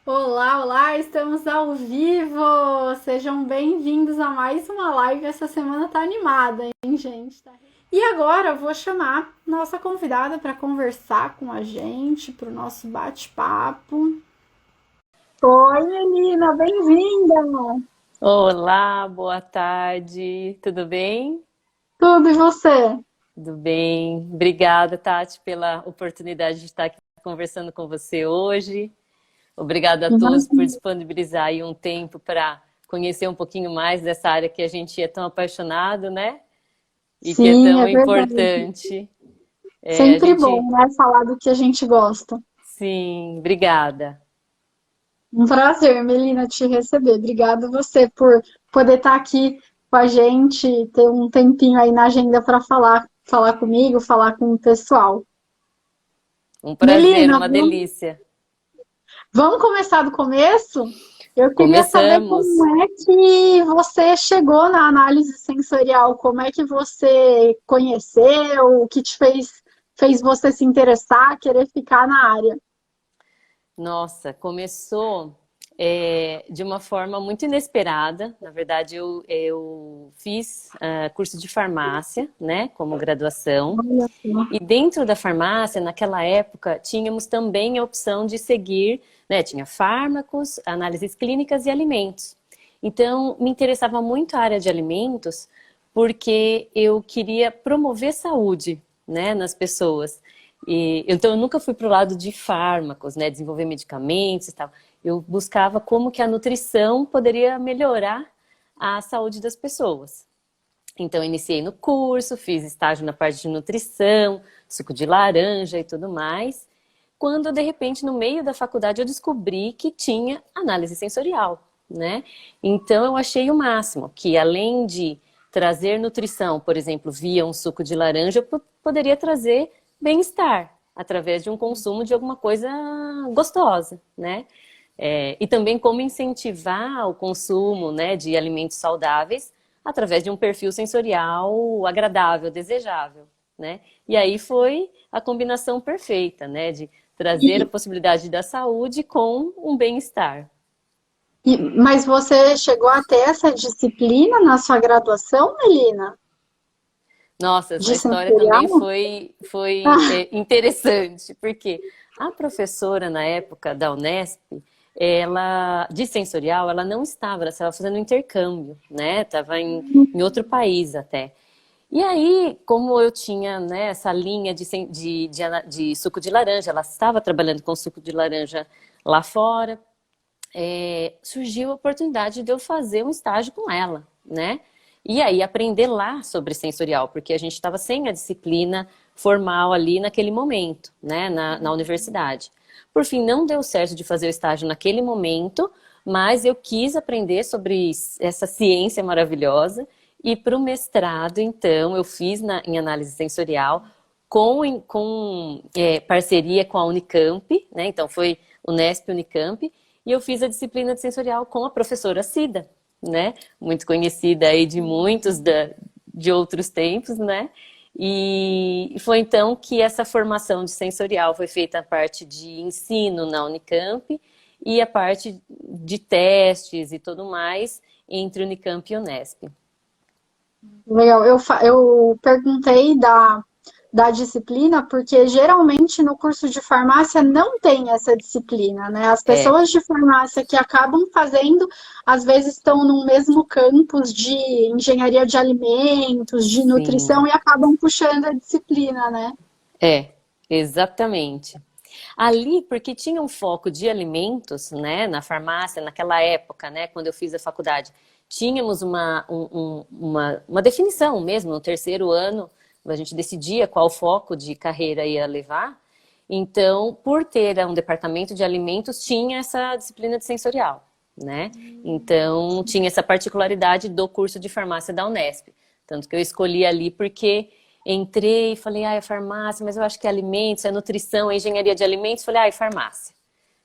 Olá, olá, estamos ao vivo! Sejam bem-vindos a mais uma live. Essa semana tá animada, hein, gente? E agora eu vou chamar nossa convidada para conversar com a gente, para o nosso bate-papo. Oi, Melina, bem-vinda! Olá, boa tarde, tudo bem? Tudo e você? Tudo bem. Obrigada, Tati, pela oportunidade de estar aqui conversando com você hoje. Obrigada a todos por Imagina. disponibilizar aí um tempo para conhecer um pouquinho mais dessa área que a gente é tão apaixonado, né? E que é Sim, tão é verdade. importante. A Sempre gente, bom, né? Falar do que a gente gosta. sim, obrigada. Um prazer, Melina, te receber. Obrigada você por poder estar aqui com a gente, ter um tempinho aí na agenda para falar comigo, falar com o pessoal. Um prazer, Melina, uma delícia. vamos começar do começo? Eu queria saber Começamos. como é que você chegou na análise sensorial, como é que você conheceu, o que fez você se interessar, querer ficar na área. Nossa, começou de uma forma muito inesperada. Na verdade, eu fiz curso de farmácia, né, como graduação. Olha só. E dentro da farmácia, naquela época, tínhamos também a opção de seguir, né, tinha fármacos, análises clínicas e alimentos. Então, me interessava muito a área de alimentos, porque eu queria promover saúde, né, nas pessoas. Então, eu nunca fui para o lado de fármacos, né, desenvolver medicamentos e tal. Eu buscava como que a nutrição poderia melhorar a saúde das pessoas. Então, eu iniciei no curso, fiz estágio na parte de nutrição, suco de laranja e tudo mais. Quando, de repente, no meio da faculdade, eu descobri que tinha análise sensorial, né? Então, eu achei o máximo, que além de trazer nutrição, por exemplo, via um suco de laranja, eu poderia trazer bem-estar através de um consumo de alguma coisa gostosa, né? E também como incentivar o consumo, né, de alimentos saudáveis através de um perfil sensorial agradável, desejável, né? E aí foi a combinação perfeita, né, de trazer a E, possibilidade da saúde com um bem-estar. mas você chegou a ter essa disciplina na sua graduação, Melina? Nossa, essa De história sensorial? também foi interessante, porque a professora na época da Unesp, ela de sensorial, ela não estava, ela estava fazendo um intercâmbio, né? Estava em outro país até. E aí, como eu tinha, né, essa linha de suco de laranja, ela estava trabalhando com suco de laranja lá fora, surgiu a oportunidade de eu fazer um estágio com ela, né? E aí aprender lá sobre sensorial, porque a gente estava sem a disciplina formal ali naquele momento, né, na universidade. Por fim, não deu certo de fazer o estágio naquele momento, mas eu quis aprender sobre essa ciência maravilhosa e para o mestrado, então, eu fiz em análise sensorial com parceria com a Unicamp, né? Então foi Unesp Unicamp, e eu fiz a disciplina de sensorial com a professora Cida, né? Muito conhecida aí de muitos de outros tempos, né? E foi então que essa formação de sensorial foi feita a parte de ensino na Unicamp e a parte de testes e tudo mais entre Unicamp e Unesp. Legal. Eu perguntei da disciplina porque geralmente no curso de farmácia não tem essa disciplina, né? As É, pessoas de farmácia que acabam fazendo, às vezes estão no mesmo campus de engenharia de alimentos, de nutrição sim, e acabam puxando a disciplina, né? exatamente. Ali, porque tinha um foco de alimentos, né, na farmácia, naquela época, né, quando eu fiz a faculdade, tínhamos uma definição mesmo, no terceiro ano, a gente decidia qual foco de carreira ia levar. Então, por ter um departamento de alimentos, tinha essa disciplina de sensorial, né? Então, tinha essa particularidade do curso de farmácia da Unesp. Tanto que eu escolhi ali porque entrei e falei, ah, é farmácia, mas eu acho que é alimentos, é nutrição, é engenharia de alimentos. Falei, ah, é farmácia.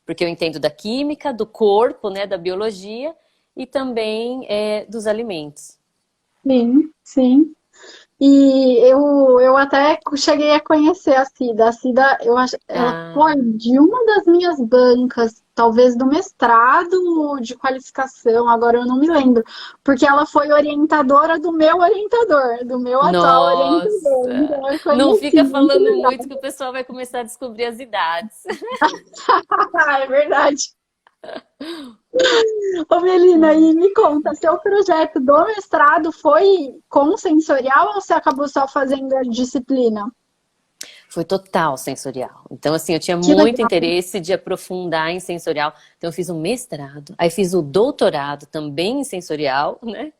Porque eu entendo da química, do corpo, né, da biologia e também dos alimentos. Sim, sim. E eu até cheguei a conhecer a Cida. A Cida, eu acho, ela foi Ah, de uma das minhas bancas, talvez do mestrado de qualificação, agora eu não me lembro, porque ela foi orientadora do meu atual orientador. nossa! Então eu Não conheci, fica muito falando legal. muito que o pessoal vai começar a descobrir as idades. É verdade. Ô, Melina, e me conta, seu projeto do mestrado foi com sensorial ou você acabou só fazendo a disciplina? Foi total sensorial. Então, assim, eu tinha Que muito legal. interesse de aprofundar em sensorial. Então, eu fiz o mestrado, aí fiz o doutorado também em sensorial, né?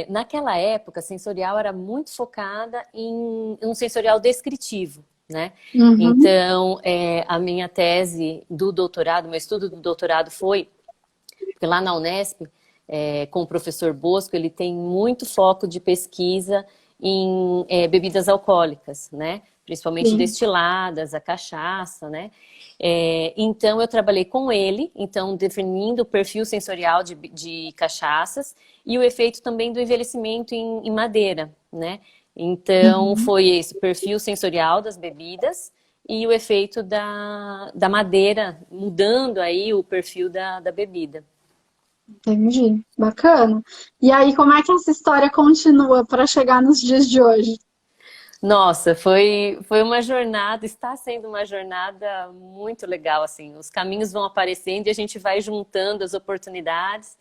Naquela época, sensorial era muito focada em um sensorial descritivo, né? Uhum. Então, a minha tese do doutorado, meu estudo do doutorado foi, porque lá na Unesp, com o professor Bosco, ele tem muito foco de pesquisa em bebidas alcoólicas, né? Principalmente Sim. destiladas, a cachaça, né? Então, eu trabalhei com ele, então, definindo o perfil sensorial de cachaças e o efeito também do envelhecimento em madeira, né? Então, Uhum. foi esse o perfil sensorial das bebidas e o efeito da madeira, mudando aí o perfil da bebida. Entendi. Bacana. E aí, como é que essa história continua para chegar nos dias de hoje? Nossa, foi uma jornada, está sendo uma jornada muito legal, assim, os caminhos vão aparecendo e a gente vai juntando as oportunidades,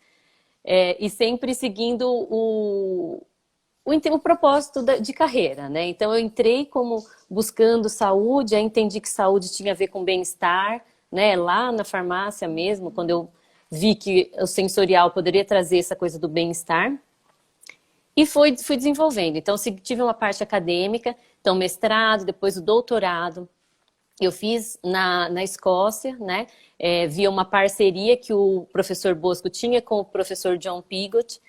e sempre seguindo o propósito de carreira, né? Então eu entrei como buscando saúde, aí entendi que saúde tinha a ver com bem-estar, né? Lá na farmácia mesmo, quando eu vi que o sensorial poderia trazer essa coisa do bem-estar. E fui desenvolvendo. Então, tive uma parte acadêmica, então mestrado, depois o doutorado. Eu fiz na Escócia, né? Via uma parceria que o professor Bosco tinha com o professor John Pigot,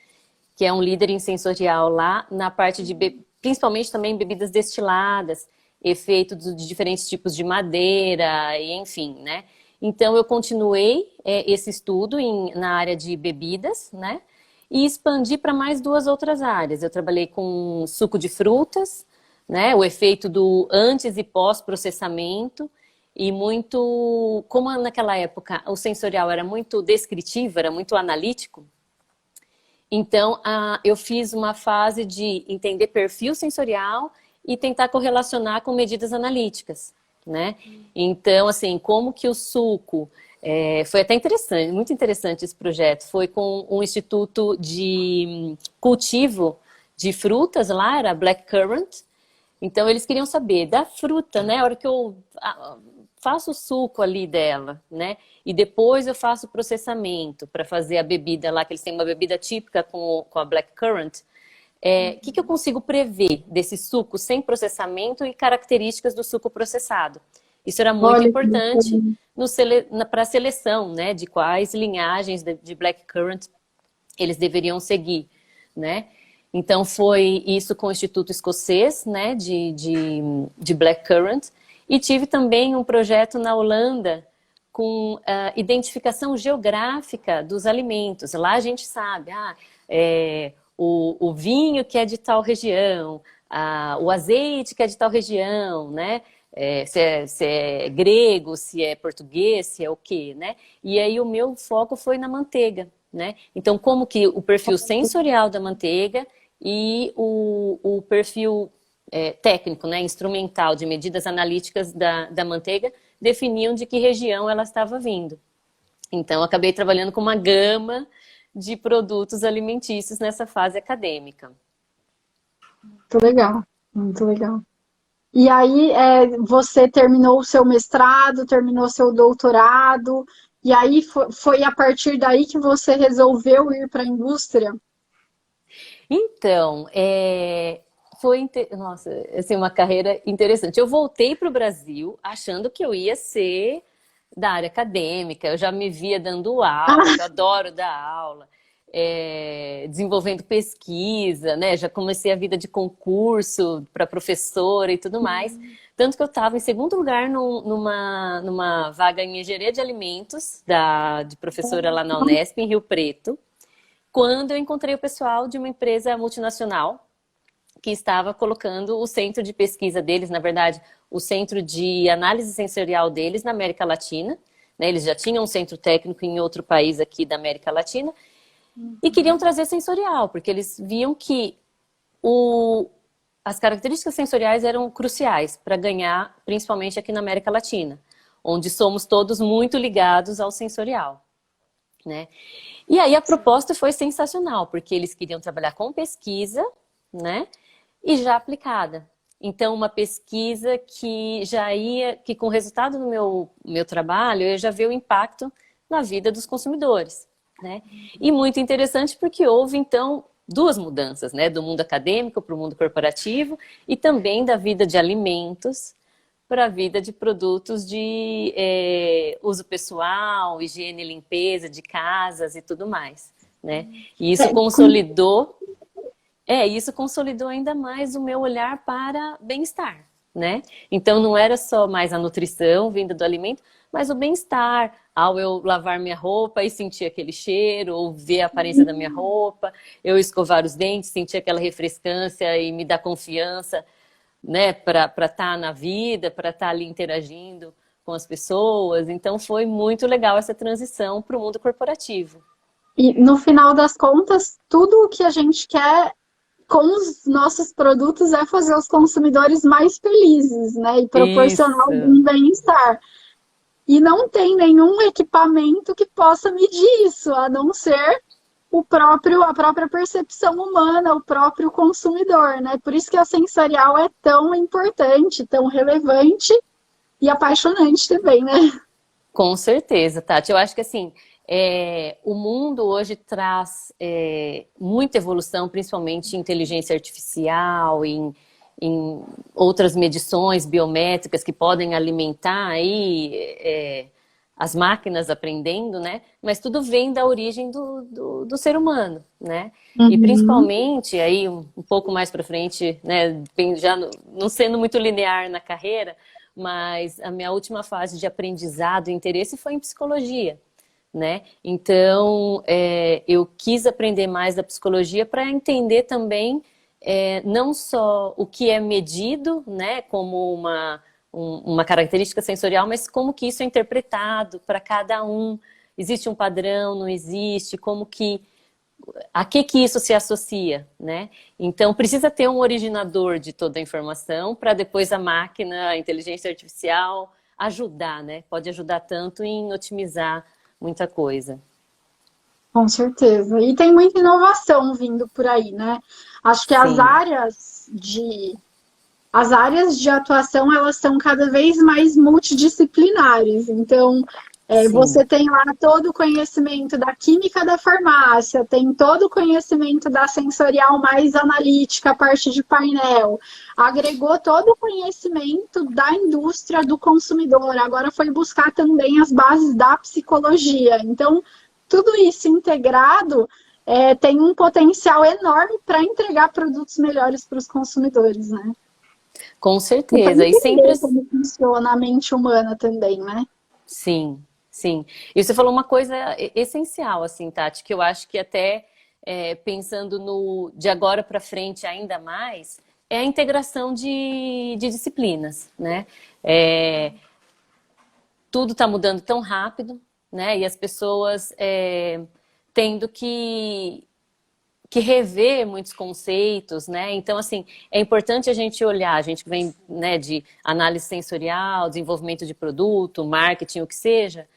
que é um líder em sensorial lá, na parte de, principalmente também bebidas destiladas, efeito de diferentes tipos de madeira, e enfim, né? Então, eu continuei esse estudo na área de bebidas, né? E expandi para mais duas outras áreas. Eu trabalhei com suco de frutas, né? O efeito do antes e pós-processamento, e muito, como naquela época o sensorial era muito descritivo, era muito analítico, então, eu fiz uma fase de entender perfil sensorial e tentar correlacionar com medidas analíticas, né? Então, assim, como que o suco... foi até interessante, muito interessante esse projeto. Foi com um instituto de cultivo de frutas lá, era Blackcurrant. Então, eles queriam saber da fruta, né? A hora que eu faço o suco ali dela, né? E depois eu faço o processamento para fazer a bebida lá, que eles têm uma bebida típica com a blackcurrant. Que eu consigo prever desse suco sem processamento e características do suco processado? Isso era muito Olha que importante bacana. para a seleção, né? De quais linhagens de blackcurrant eles deveriam seguir, né? Então foi isso com o Instituto Escocês, né, de Blackcurrant, e tive também um projeto na Holanda com identificação geográfica dos alimentos. Lá a gente sabe, o vinho que é de tal região, o azeite que é de tal região, né? Se é grego, se é português, se é o quê, né? E aí o meu foco foi na manteiga, né? Então, como que o perfil sensorial da manteiga e o perfil técnico, né, instrumental de medidas analíticas da manteiga definiam de que região ela estava vindo. Então, acabei trabalhando com uma gama de produtos alimentícios nessa fase acadêmica. Muito legal, muito legal. E aí, você terminou o seu mestrado, terminou o seu doutorado, e aí foi a partir daí que você resolveu ir para a indústria? Então, nossa, assim, uma carreira interessante. Eu voltei para o Brasil achando que eu ia ser da área acadêmica, eu já me via dando aula, que eu adoro dar aula, desenvolvendo pesquisa, né? Já comecei a vida de concurso para professora e tudo mais. Tanto que eu estava em segundo lugar numa vaga em engenharia de alimentos de professora lá na Unesp, em Rio Preto, quando eu encontrei o pessoal de uma empresa multinacional que estava colocando o centro de pesquisa deles, na verdade, o centro de análise sensorial deles na América Latina, né? Eles já tinham um centro técnico em outro país aqui da América Latina e queriam trazer sensorial, porque eles viam que as características sensoriais eram cruciais para ganhar, principalmente aqui na América Latina, onde somos todos muito ligados ao sensorial, né? E aí a proposta foi sensacional, porque eles queriam trabalhar com pesquisa, né? E já aplicada. Então, uma pesquisa que que com o resultado do meu trabalho, eu já vi o impacto na vida dos consumidores, né? E muito interessante porque houve, então, duas mudanças, né? Do mundo acadêmico para o mundo corporativo e também da vida de alimentos para a vida de produtos de uso pessoal, higiene e limpeza de casas e tudo mais, né? E isso consolidou ainda mais o meu olhar para bem-estar, né? Então não era só mais a nutrição vinda do alimento, mas o bem-estar, ao eu lavar minha roupa e sentir aquele cheiro, ou ver a aparência da minha roupa, eu escovar os dentes, sentir aquela refrescância e me dar confiança, né, para estar na vida, para estar ali interagindo com as pessoas. Então foi muito legal essa transição para o mundo corporativo. E no final das contas, tudo o que a gente quer com os nossos produtos é fazer os consumidores mais felizes, né? E proporcionar Isso. um bem-estar. E não tem nenhum equipamento que possa medir isso, a não ser a própria percepção humana, o próprio consumidor, né? Por isso que a sensorial é tão importante, tão relevante e apaixonante também, né? Com certeza, Tati. Eu acho que assim, o mundo hoje traz muita evolução, principalmente em inteligência artificial, em outras medições biométricas que podem alimentar aí as máquinas aprendendo, né? Mas tudo vem da origem do ser humano, né? Uhum. E principalmente aí um pouco mais para frente, né? Já não sendo muito linear na carreira, mas a minha última fase de aprendizado e interesse foi em psicologia, né? Então eu quis aprender mais da psicologia para entender também não só o que é medido, né, como uma característica sensorial, mas como que isso é interpretado para cada um. Existe um padrão, não existe? A que isso se associa, né? Então, precisa ter um originador de toda a informação para depois a máquina, a inteligência artificial, ajudar, né? Pode ajudar tanto em otimizar muita coisa. Com certeza. E tem muita inovação vindo por aí, né? Acho que Sim. as áreas de atuação, elas são cada vez mais multidisciplinares. Então, você tem lá todo o conhecimento da química da farmácia, tem todo o conhecimento da sensorial mais analítica, a parte de painel. Agregou todo o conhecimento da indústria do consumidor. Agora foi buscar também as bases da psicologia. Então, tudo isso integrado tem um potencial enorme para entregar produtos melhores para os consumidores, né? Com certeza. E sempre como funciona a mente humana também, né? Sim, sim. E você falou uma coisa essencial, assim, Tati, que eu acho que até pensando de agora para frente ainda mais, é a integração de disciplinas, né? Tudo está mudando tão rápido, né? E as pessoas tendo que rever muitos conceitos, né? Então, assim, é importante a gente olhar, a gente que vem, né, de análise sensorial, desenvolvimento de produto, marketing, o que seja,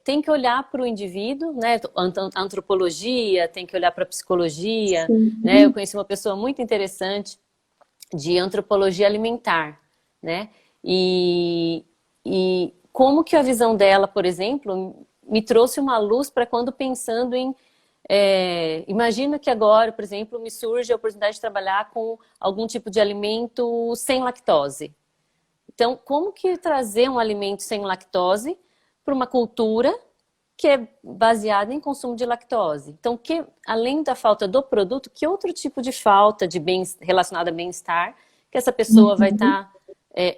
tem que olhar para o indivíduo, né? A antropologia, tem que olhar para a psicologia, né? Eu conheci uma pessoa muito interessante de antropologia alimentar, né? E como que a visão dela, por exemplo, me trouxe uma luz para quando pensando em imagina que agora, por exemplo, me surge a oportunidade de trabalhar com algum tipo de alimento sem lactose. Então, como que trazer um alimento sem lactose para uma cultura que é baseada em consumo de lactose? Então, além da falta do produto, que outro tipo de falta relacionada a bem-estar que essa pessoa vai estar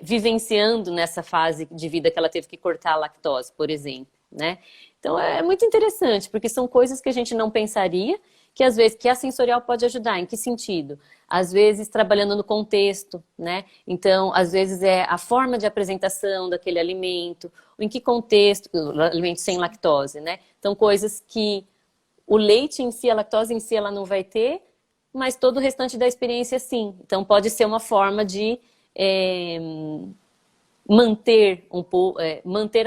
vivenciando nessa fase de vida que ela teve que cortar a lactose, por exemplo, né? Então é muito interessante, porque são coisas que a gente não pensaria que às vezes que a sensorial pode ajudar. Em que sentido? Às vezes trabalhando no contexto, né? Então, às vezes é a forma de apresentação daquele alimento, em que contexto, o alimento sem lactose, né? Então, coisas que o leite em si, a lactose em si, ela não vai ter, mas todo o restante da experiência sim. Então, pode ser uma forma de manter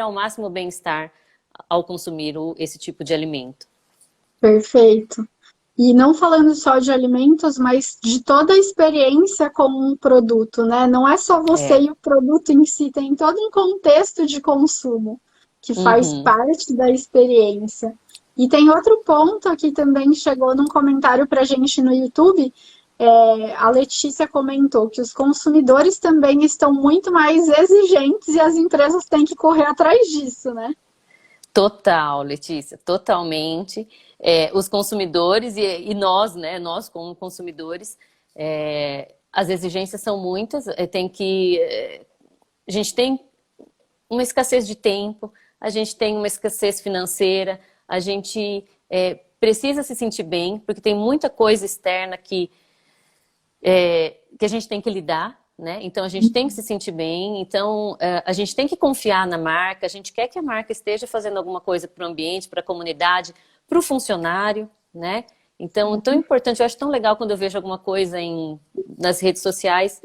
ao máximo o bem-estar ao consumir esse tipo de alimento. Perfeito. E não falando só de alimentos, mas de toda a experiência com um produto, né? Não é só você e o produto em si, tem todo um contexto de consumo que faz parte da experiência. E tem outro ponto que também chegou num comentário pra gente no YouTube. A Letícia comentou que os consumidores também estão muito mais exigentes e as empresas têm que correr atrás disso, né? Total, Letícia, totalmente. Os consumidores e nós, né? Nós como consumidores, as exigências são muitas. A gente tem uma escassez de tempo, a gente tem uma escassez financeira, a gente precisa se sentir bem, porque tem muita coisa externa que a gente tem que lidar, né? Então a gente tem que se sentir bem, então a gente tem que confiar na marca, a gente quer que a marca esteja fazendo alguma coisa para o ambiente, para a comunidade, para o funcionário, né? Então, tão importante, eu acho tão legal quando eu vejo alguma coisa nas redes sociais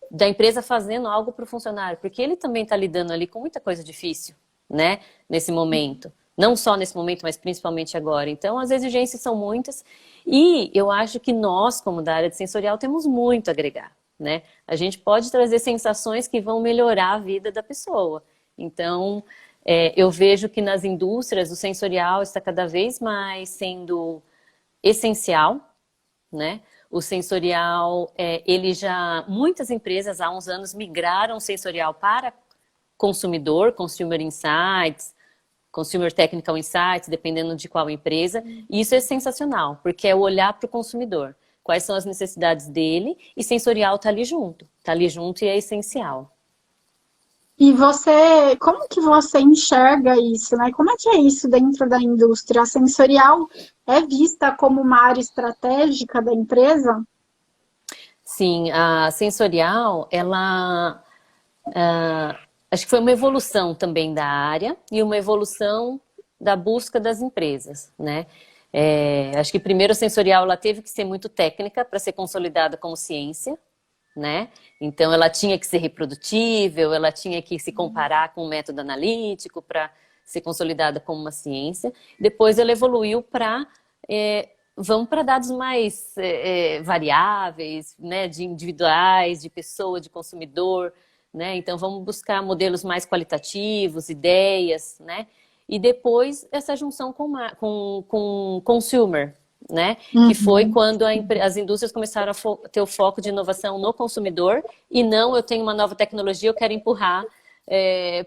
da empresa fazendo algo para o funcionário, porque ele também está lidando ali com muita coisa difícil, né? Nesse momento. Não só nesse momento, mas principalmente agora. Então, as exigências são muitas e eu acho que nós, como da área de sensorial, temos muito a agregar, né? A gente pode trazer sensações que vão melhorar a vida da pessoa. Então, eu vejo que nas indústrias o sensorial está cada vez mais sendo essencial, né? O sensorial, muitas empresas há uns anos migraram o sensorial para consumidor, Consumer Insights, Consumer Technical Insights, dependendo de qual empresa. E isso é sensacional, porque é o olhar para o consumidor. Quais são as necessidades dele e sensorial está ali junto. Está ali junto e é essencial. E como que você enxerga isso, né? Como é que é isso dentro da indústria? A sensorial é vista como uma área estratégica da empresa? Sim, a sensorial, acho que foi uma evolução também da área e uma evolução da busca das empresas, né? Acho que primeiro a sensorial ela teve que ser muito técnica para ser consolidada como ciência, né? Então ela tinha que ser reprodutível, ela tinha que se comparar com um método analítico para ser consolidada como uma ciência. Depois ela evoluiu vamos para dados mais variáveis, né? De individuais, de pessoa, de consumidor, né? Então vamos buscar modelos mais qualitativos, ideias, né? E depois essa junção com consumer, né? Que foi quando as indústrias começaram a ter o foco de inovação no consumidor e não eu tenho uma nova tecnologia, eu quero empurrar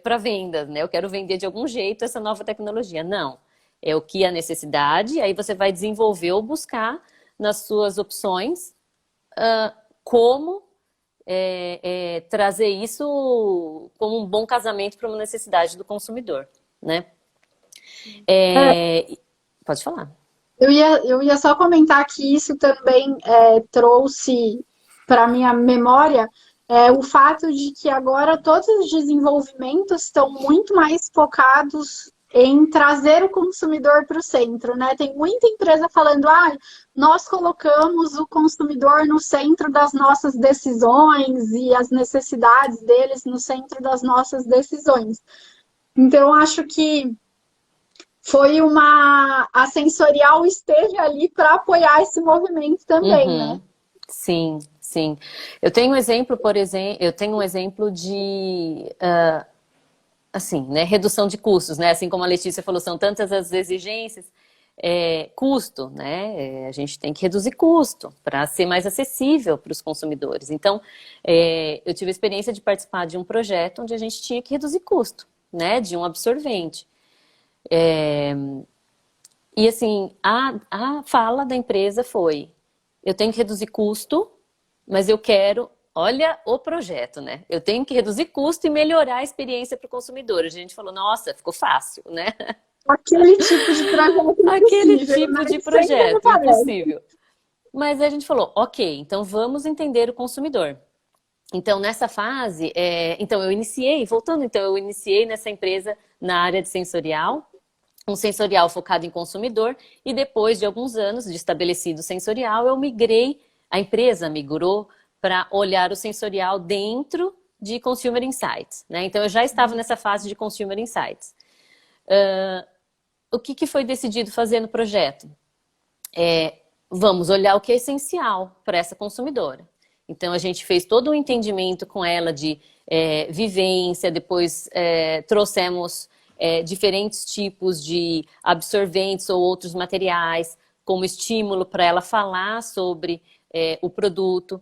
para venda, né? Eu quero vender de algum jeito essa nova tecnologia. Não, é o que é a necessidade, aí você vai desenvolver ou buscar nas suas opções como trazer isso como um bom casamento para uma necessidade do consumidor, né? Pode falar. Eu ia só comentar que isso também trouxe para minha memória o fato de que agora todos os desenvolvimentos estão muito mais focados em trazer o consumidor para o centro, né? Tem muita empresa falando, nós colocamos o consumidor no centro das nossas decisões e as necessidades deles no centro das nossas decisões. Então, acho que a sensorial esteve ali para apoiar esse movimento também, né? Sim, sim. Eu tenho um exemplo de assim, né, redução de custos, né? Assim como a Letícia falou, são tantas as exigências, custo, né? A gente tem que reduzir custo para ser mais acessível para os consumidores. Então, eu tive a experiência de participar de um projeto onde a gente tinha que reduzir custo, né? De um absorvente. E assim, a fala da empresa foi: eu tenho que reduzir custo, mas eu quero, olha o projeto, né? Eu tenho que reduzir custo e melhorar a experiência para o consumidor. A gente falou, nossa, ficou fácil, né? Aquele tipo de projeto Aquele impossível, tipo né? de Que sempre projeto aparece. impossível. Mas a gente falou, ok, então vamos entender o consumidor. Então, nessa fase, então eu iniciei, voltando, então eu iniciei nessa empresa na área de sensorial, um sensorial focado em consumidor, e depois de alguns anos de estabelecido sensorial, eu migrei, a empresa migrou para olhar o sensorial dentro de Consumer Insights, né? Então eu já estava nessa fase de Consumer Insights. O que foi decidido fazer no projeto? Vamos olhar o que é essencial para essa consumidora. Então, a gente fez todo um entendimento com ela de vivência, depois trouxemos diferentes tipos de absorventes ou outros materiais como estímulo para ela falar sobre o produto.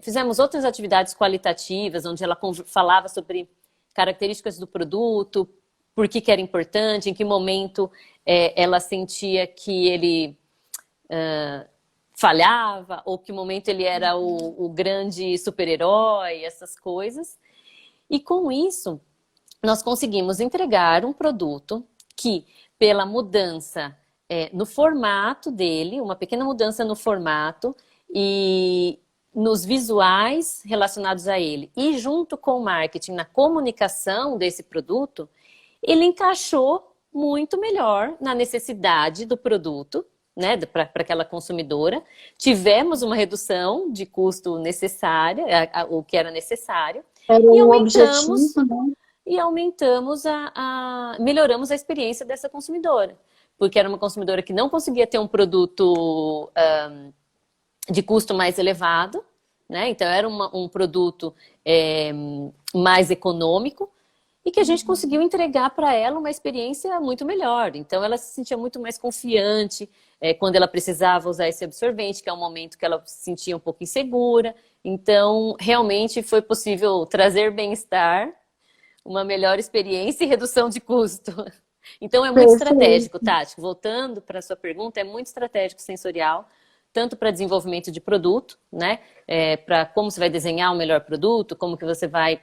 Fizemos outras atividades qualitativas, onde ela falava sobre características do produto, por que era importante, em que momento ela sentia que ele falhava, ou que momento ele era o grande super-herói, essas coisas. E com isso, nós conseguimos entregar um produto que, pela mudança no formato dele, uma pequena mudança no formato e nos visuais relacionados a ele, e junto com o marketing, na comunicação desse produto, ele encaixou muito melhor na necessidade do produto, né, para aquela consumidora. Tivemos uma redução de custo necessária, o que era necessário, Era e o aumentamos objetivo, né? melhoramos a experiência dessa consumidora, porque era uma consumidora que não conseguia ter um produto de custo mais elevado, né? Então era um produto mais econômico, e que a gente conseguiu entregar para ela uma experiência muito melhor. Então, ela se sentia muito mais confiante quando ela precisava usar esse absorvente, que é um momento que ela se sentia um pouco insegura. Então, realmente foi possível trazer bem-estar, uma melhor experiência e redução de custo. Então, é muito Perfeito. estratégico, Tati. Voltando para a sua pergunta, é muito estratégico sensorial, tanto para desenvolvimento de produto, né? Para como você vai desenhar o melhor produto, como que você vai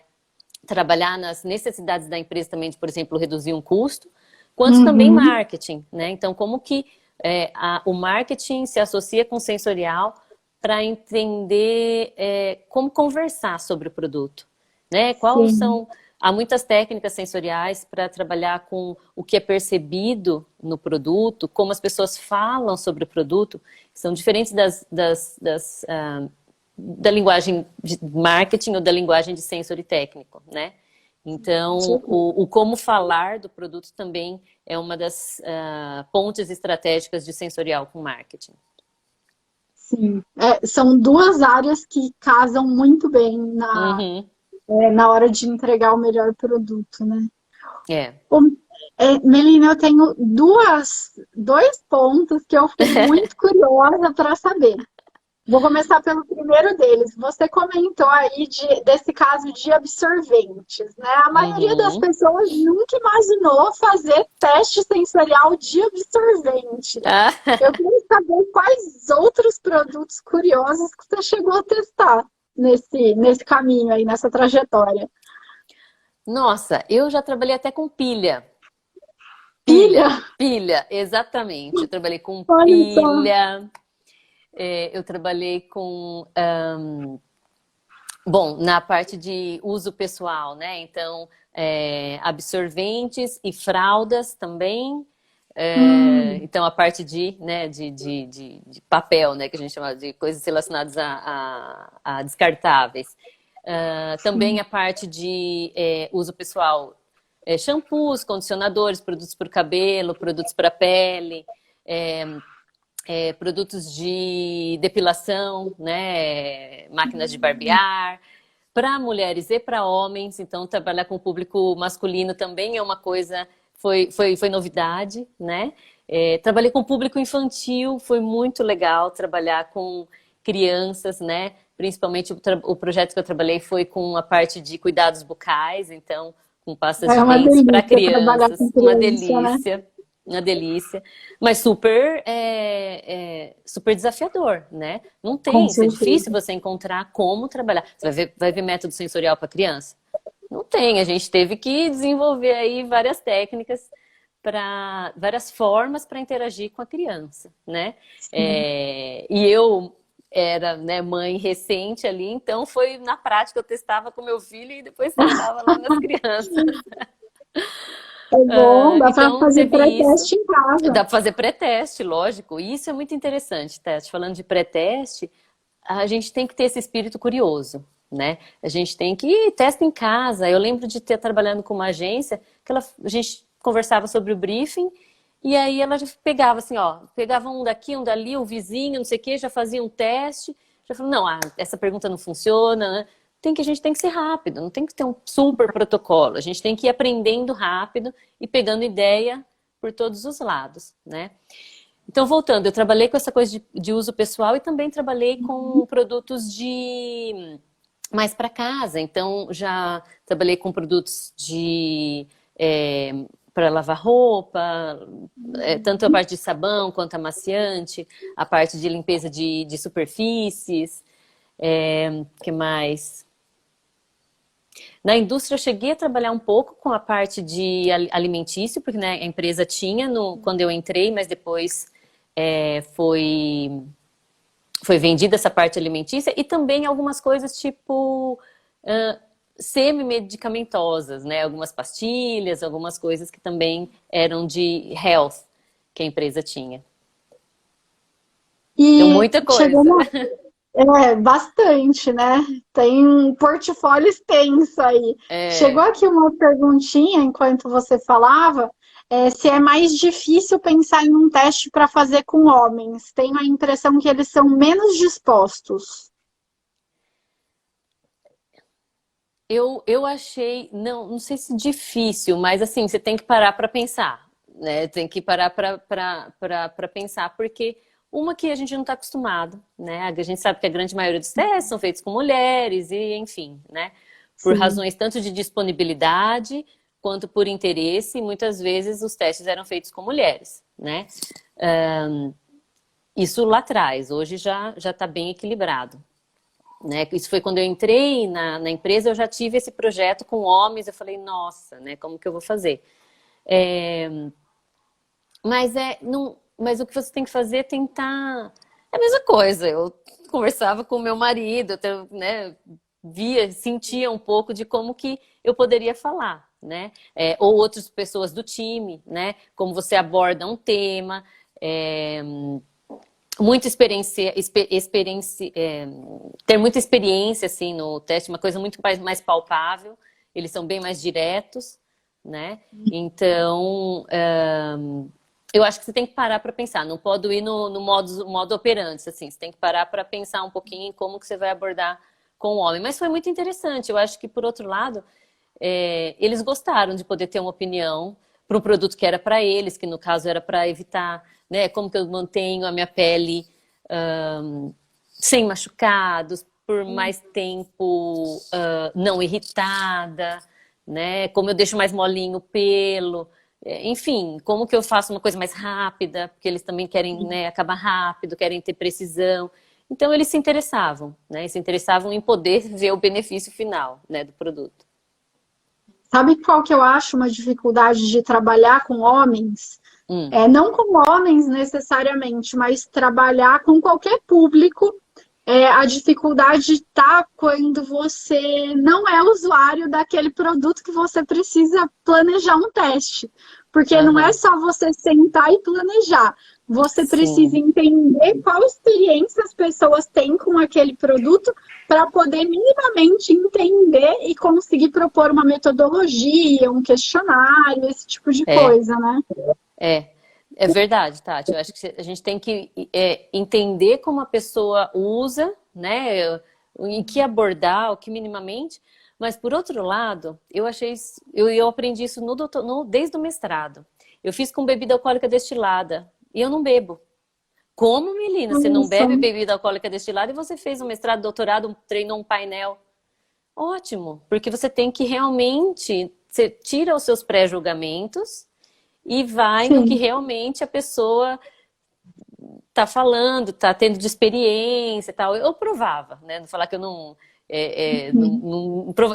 trabalhar nas necessidades da empresa também de, por exemplo, reduzir um custo, quanto também Uhum. marketing, né? Então, como que o marketing se associa com o sensorial para entender como conversar sobre o produto, né? Sim. Há muitas técnicas sensoriais para trabalhar com o que é percebido no produto, como as pessoas falam sobre o produto, que são diferentes da linguagem de marketing ou da linguagem de sensor e técnico, né? Então, o como falar do produto também é uma das pontes estratégicas de sensorial com marketing. Sim. São duas áreas que casam muito bem Uhum. na hora de entregar o melhor produto, né? É. Ô, Melina, eu tenho dois pontos que eu fiquei muito curiosa para saber. Vou começar pelo primeiro deles. Você comentou aí desse caso de absorventes, né? A maioria das Uhum. pessoas nunca imaginou fazer teste sensorial de absorvente. Ah, Eu queria saber quais outros produtos curiosos que você chegou a testar nesse caminho aí, nessa trajetória. nossa, eu já trabalhei até com pilha. Pilha? Pilha, exatamente. Eu trabalhei com Olha só. pilha, eu trabalhei com bom, na parte de uso pessoal, né? Então, absorventes e fraldas também. Então, a parte né, de papel, né? Que a gente chama de coisas relacionadas a descartáveis. Também a parte de uso pessoal, shampoos, condicionadores, produtos para o cabelo, produtos para a pele, produtos de depilação, né, máquinas de barbear, para mulheres e para homens. Então, trabalhar com o público masculino também é uma coisa, foi novidade, né? Trabalhei com o público infantil, foi muito legal trabalhar com crianças, né? Principalmente o projeto que eu trabalhei foi com a parte de cuidados bucais, então, com pastas É de uma dentes para delícia trabalhar com crianças, criança, né? uma delícia, mas super, super desafiador, né? Não Com tem, isso é difícil certeza. você encontrar como trabalhar. Você vai ver método sensorial para criança? Não tem, a gente teve que desenvolver aí várias técnicas para várias formas para interagir com a criança, né? E eu era, né, mãe recente ali, então foi na prática, eu testava com meu filho e depois testava lá nas crianças. É bom, dá para Então fazer teve isso. pré-teste em casa. Dá para fazer pré-teste, lógico. E isso é muito interessante, Tati. Falando de pré-teste, a gente tem que ter esse espírito curioso, né? A gente tem que ir, testa em casa. Eu lembro de ter trabalhando com uma agência que a gente conversava sobre o briefing e aí ela já pegava assim, ó, pegava um daqui, um dali, o vizinho, não sei o quê, já fazia um teste, já falou, não, essa pergunta não funciona, né? A gente tem que ser rápido, não tem que ter um super protocolo. A gente tem que ir aprendendo rápido e pegando ideia por todos os lados, né? Então, voltando, eu trabalhei com essa coisa de uso pessoal e também trabalhei com produtos de mais para casa. Então, já trabalhei com produtos de para lavar roupa, tanto a parte de sabão quanto amaciante, a parte de limpeza de superfícies, que mais? Na indústria eu cheguei a trabalhar um pouco com a parte de alimentício, porque, né, a empresa tinha quando eu entrei, mas depois foi vendida essa parte alimentícia e também algumas coisas tipo semi-medicamentosas, né? Algumas pastilhas, algumas coisas que também eram de health que a empresa tinha. Então, E muita chegou coisa. bastante, né? Tem um portfólio extenso aí. Chegou aqui uma perguntinha enquanto você falava, se é mais difícil pensar em um teste para fazer com homens. Tenho a impressão que eles são menos dispostos. Eu achei, não sei se difícil, mas assim, você tem que parar para pensar, né? Tem que parar para pensar, porque uma que a gente não está acostumado, né? A gente sabe que a grande maioria dos testes são feitos com mulheres, e enfim, né? Por Sim. razões tanto de disponibilidade quanto por interesse, muitas vezes os testes eram feitos com mulheres, né? Isso lá atrás, hoje já está bem equilibrado. Né? Isso foi quando eu entrei na empresa, eu já tive esse projeto com homens, eu falei, nossa, né? Como que eu vou fazer? Mas o que você tem que fazer é tentar... É a mesma coisa, eu conversava com o meu marido, né? Sentia um pouco de como que eu poderia falar, né? Ou outras pessoas do time, né? Como você aborda um tema... muita ter muita experiência assim no teste, uma coisa muito mais palpável, eles são bem mais diretos, né? Então, eu acho que você tem que parar para pensar, não pode ir no modo operandi, assim, você tem que parar para pensar um pouquinho em como que você vai abordar com o homem. Mas foi muito interessante, eu acho que, por outro lado, eles gostaram de poder ter uma opinião para um produto que era para eles, que no caso era para evitar, né, como que eu mantenho a minha pele sem machucados, por mais tempo não irritada, né, como eu deixo mais molinho o pelo, enfim, como que eu faço uma coisa mais rápida, porque eles também querem, né, acabar rápido, querem ter precisão. Então eles se interessavam, né, se interessavam em poder ver o benefício final, né, do produto. Sabe qual que eu acho uma dificuldade de trabalhar com homens? Não com homens necessariamente, mas trabalhar com qualquer público. A dificuldade está quando você não é usuário daquele produto que você precisa planejar um teste. Porque não é só você sentar e planejar. Você precisa Sim. entender qual experiência as pessoas têm com aquele produto para poder minimamente entender e conseguir propor uma metodologia, um questionário, esse tipo de coisa, né? É verdade, Tati. Eu acho que a gente tem que entender como a pessoa usa, né? Em que abordar, o que minimamente. Mas, por outro lado, eu aprendi isso desde o mestrado. Eu fiz com bebida alcoólica destilada e eu não bebo. Como, Melina? Você não bebe bebida alcoólica destilada e você fez um mestrado, doutorado, treinou um painel? Ótimo, porque você tem que realmente... Você tira os seus pré-julgamentos e vai no que realmente a pessoa tá falando, tá tendo de experiência e tal. Eu provava, né? Não falar que eu não...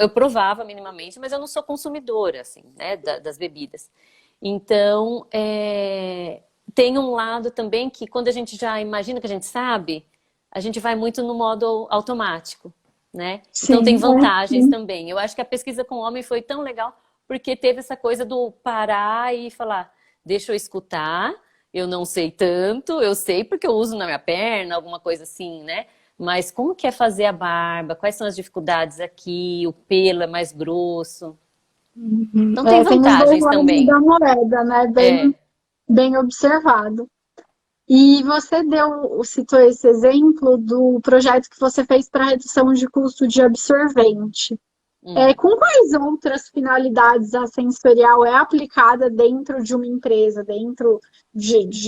eu provava minimamente, mas eu não sou consumidora, assim, né? Das bebidas. Então, tem um lado também que quando a gente já imagina que a gente sabe, a gente vai muito no modo automático, né? Então tem Sim, vantagens também. Eu acho que a pesquisa com o homem foi tão legal porque teve essa coisa do parar e falar, deixa eu escutar, eu não sei tanto, eu sei porque eu uso na minha perna, alguma coisa assim, né? Mas como que é fazer a barba? Quais são as dificuldades aqui? O pelo é mais grosso. Então tem tem os dois vantagens lados também. da moeda, né? É. Bem observado. E você citou esse exemplo do projeto que você fez para redução de custo de absorvente. Hum. Com quais outras finalidades a sensorial é aplicada dentro de uma empresa, dentro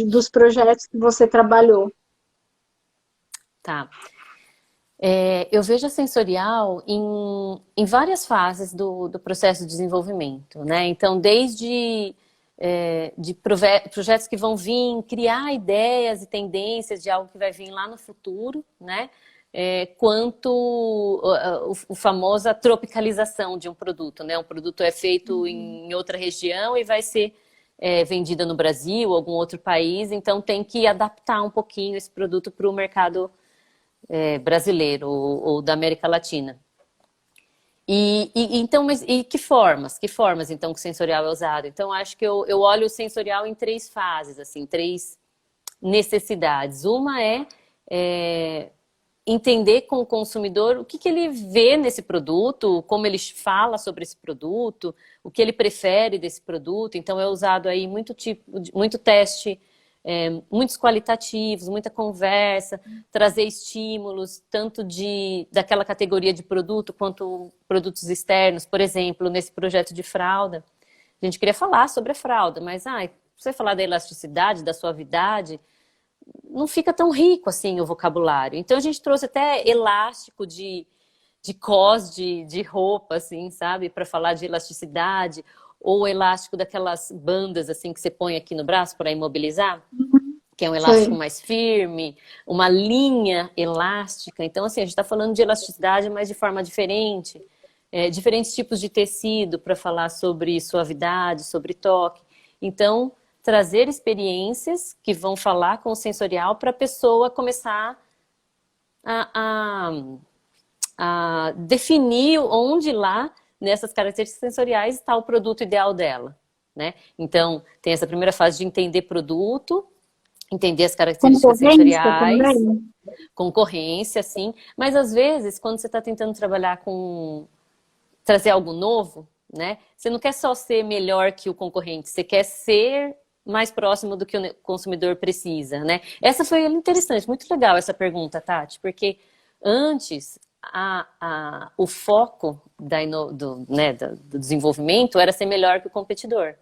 dos projetos que você trabalhou? Tá. Eu vejo a sensorial em várias fases do processo de desenvolvimento, né? Então, desde projetos que vão vir criar ideias e tendências de algo que vai vir lá no futuro, né? Quanto o famosa tropicalização de um produto, né? Um produto é feito em outra região e vai ser vendida no Brasil ou algum outro país, então tem que adaptar um pouquinho esse produto para o mercado brasileiro ou da América Latina. Então, que formas? Que formas, então, que o sensorial é usado? Então, acho que eu olho o sensorial em três fases, assim, três necessidades. Uma é entender com o consumidor o que ele vê nesse produto, como ele fala sobre esse produto, o que ele prefere desse produto. Então, é usado aí muito teste, muitos qualitativos, muita conversa, trazer estímulos, tanto daquela categoria de produto, quanto produtos externos. Por exemplo, nesse projeto de fralda, a gente queria falar sobre a fralda, mas você falar da elasticidade, da suavidade, não fica tão rico assim o vocabulário. Então a gente trouxe até elástico de cos de roupa, assim, sabe? Para falar de elasticidade, ou elástico daquelas bandas assim que você põe aqui no braço para imobilizar, que é um elástico Sei. mais firme, uma linha elástica. Então, assim, a gente está falando de elasticidade, mas de forma diferente. Diferentes tipos de tecido para falar sobre suavidade, sobre toque. Então, trazer experiências que vão falar com o sensorial para a pessoa começar a definir onde lá, nessas características sensoriais, está o produto ideal dela, né? Então, tem essa primeira fase de entender produto, entender as características Concorrência sensoriais, também? concorrência, sim, mas às vezes, quando você está tentando trazer algo novo, né? Você não quer só ser melhor que o concorrente, você quer ser mais próximo do que o consumidor precisa, né? Essa foi interessante, muito legal essa pergunta, Tati, porque antes o foco do desenvolvimento era ser melhor que o competidor.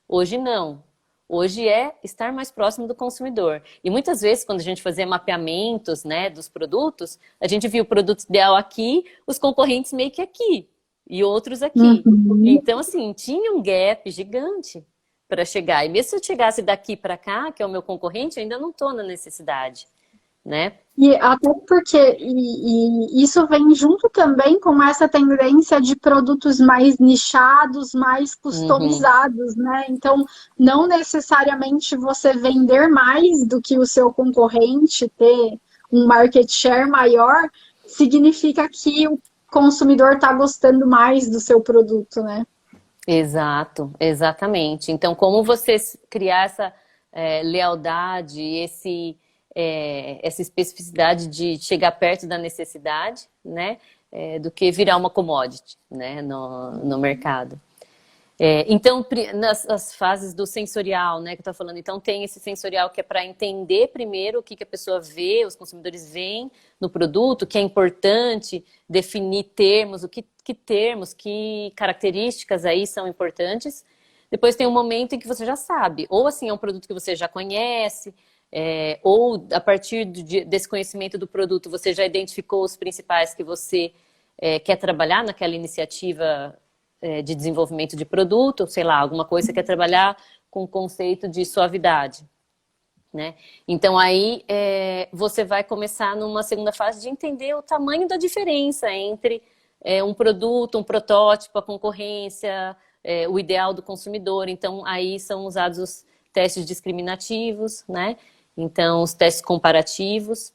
Hoje não. Hoje é estar mais próximo do consumidor. E muitas vezes, quando a gente fazia mapeamentos, né, dos produtos, a gente viu o produto ideal aqui, os concorrentes meio que aqui, e outros aqui. Uhum. Então, assim, tinha um gap gigante para chegar. E mesmo se eu chegasse daqui para cá, que é o meu concorrente, eu ainda não estou na necessidade, né? E até porque isso vem junto também com essa tendência de produtos mais nichados, mais Uhum. customizados, né? Então, não necessariamente você vender mais do que o seu concorrente, ter um market share maior, significa que o consumidor está gostando mais do seu produto, né? Exato, exatamente. Então, como você criar essa lealdade, essa especificidade de chegar perto da necessidade, né, do que virar uma commodity, né, no mercado. Então, nas fases do sensorial, né, que eu estou falando, então tem esse sensorial que é para entender primeiro o que a pessoa vê, os consumidores veem no produto, que é importante definir termos, que termos, que características aí são importantes. Depois tem um momento em que você já sabe, ou assim, é um produto que você já conhece, ou a partir desse conhecimento do produto, você já identificou os principais que você quer trabalhar naquela iniciativa de desenvolvimento de produto, sei lá, alguma coisa que você quer trabalhar com o conceito de suavidade, né? Então aí você vai começar numa segunda fase de entender o tamanho da diferença entre um produto, um protótipo, a concorrência, o ideal do consumidor. Então, aí são usados os testes discriminativos, né? Então, os testes comparativos.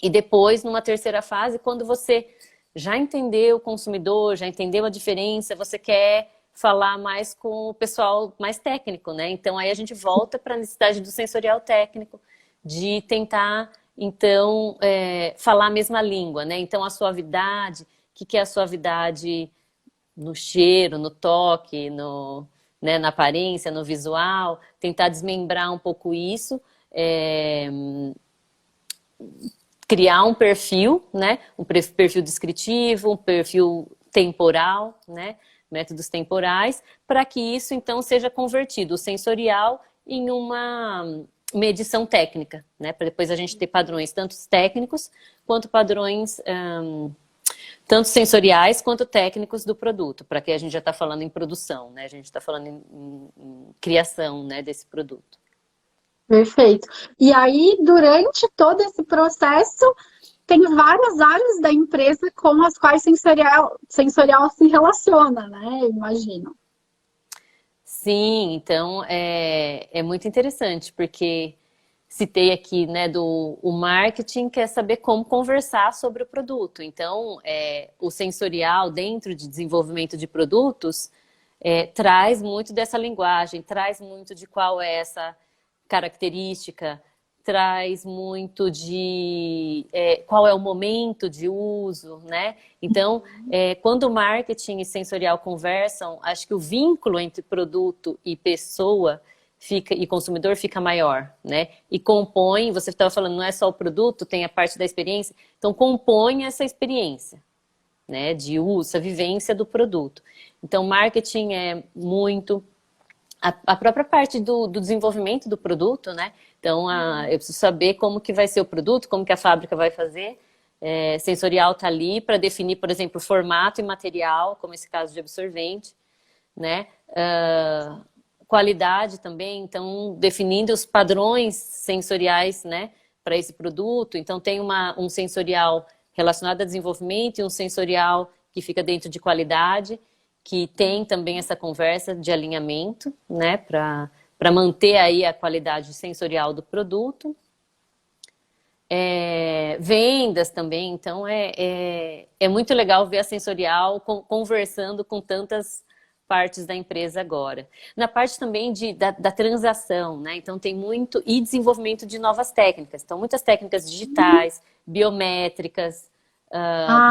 E depois, numa terceira fase, quando você já entendeu o consumidor, já entendeu a diferença, você quer falar mais com o pessoal mais técnico, né? Então, aí a gente volta para a necessidade do sensorial técnico, de tentar, então, falar a mesma língua, né? Então, a suavidade, o que é a suavidade no cheiro, no toque, né, na aparência, no visual, tentar desmembrar um pouco isso, criar um perfil, né? Um perfil descritivo, um perfil temporal, né? Métodos temporais, para que isso, então, seja convertido, o sensorial, em uma medição técnica, né? Para depois a gente ter padrões, tanto técnicos, quanto padrões, tanto sensoriais, quanto técnicos do produto, para que a gente já está falando em produção, né? A gente está falando em criação, né, desse produto. Perfeito. E aí, durante todo esse processo, tem várias áreas da empresa com as quais sensorial se relaciona, né? Eu imagino. Sim, então é muito interessante, porque citei aqui, né, o marketing quer saber como conversar sobre o produto. Então, o sensorial dentro de desenvolvimento de produtos traz muito dessa linguagem, traz muito de qual é essa característica, traz muito de qual é o momento de uso, né? Então, quando o marketing e sensorial conversam, acho que o vínculo entre produto e pessoa e consumidor fica maior, né? E compõe, você estava falando, não é só o produto, tem a parte da experiência, então compõe essa experiência, né? De uso, a vivência do produto. Então, marketing é muito a própria parte do desenvolvimento do produto, né? Então, eu preciso saber como que vai ser o produto, como que a fábrica vai fazer. Sensorial está ali para definir, por exemplo, formato e material, como esse caso de absorvente, né? Qualidade também, então, definindo os padrões sensoriais, né, para esse produto. Então, tem um sensorial relacionado a desenvolvimento e um sensorial que fica dentro de qualidade, que tem também essa conversa de alinhamento, né, para manter aí a qualidade sensorial do produto. Vendas também, então é muito legal ver a sensorial conversando com tantas partes da empresa agora. Na parte também da transação, né, então tem muito, e desenvolvimento de novas técnicas, então muitas técnicas digitais, biométricas,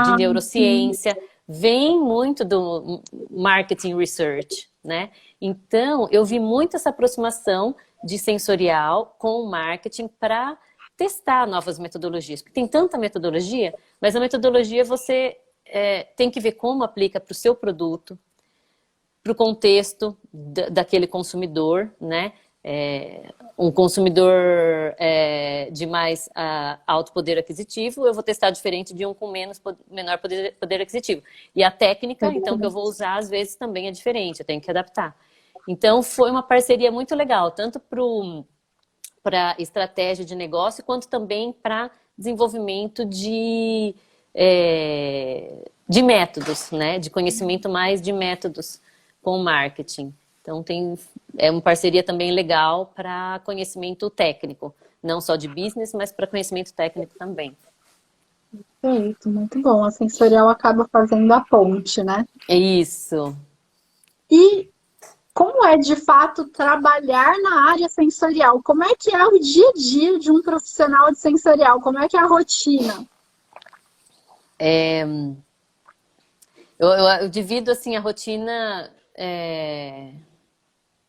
de neurociência, vem muito do marketing research, né? Então, eu vi muito essa aproximação de sensorial com o marketing para testar novas metodologias. Porque tem tanta metodologia, mas a metodologia você tem que ver como aplica para o seu produto, para o contexto daquele consumidor, né? Um consumidor de mais alto poder aquisitivo, eu vou testar diferente de um com menor poder aquisitivo. E a técnica, então, que eu vou usar, às vezes, também é diferente, eu tenho que adaptar. Então, foi uma parceria muito legal, tanto para estratégia de negócio, quanto também para desenvolvimento de métodos, né? De conhecimento mais de métodos com marketing. Então, é uma parceria também legal para conhecimento técnico. Não só de business, mas para conhecimento técnico também. Perfeito, muito bom. A sensorial acaba fazendo a ponte, né? É isso. E como é, de fato, trabalhar na área sensorial? Como é que é o dia a dia de um profissional de sensorial? Como é que é a rotina? Eu divido, assim, a rotina...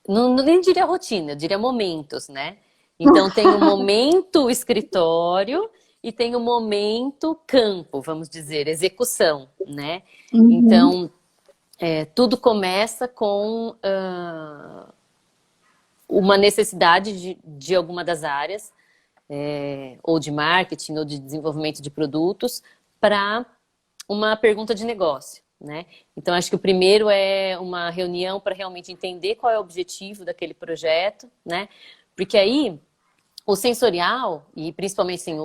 Não, nem diria rotina, eu diria momentos, né? Então, tem o momento escritório e tem o momento campo, vamos dizer, execução, né? Então, tudo começa com uma necessidade de alguma das áreas, ou de marketing, ou de desenvolvimento de produtos, para uma pergunta de negócio, né? Então, acho que o primeiro é uma reunião para realmente entender qual é o objetivo daquele projeto, né? Porque aí, o sensorial, e principalmente assim,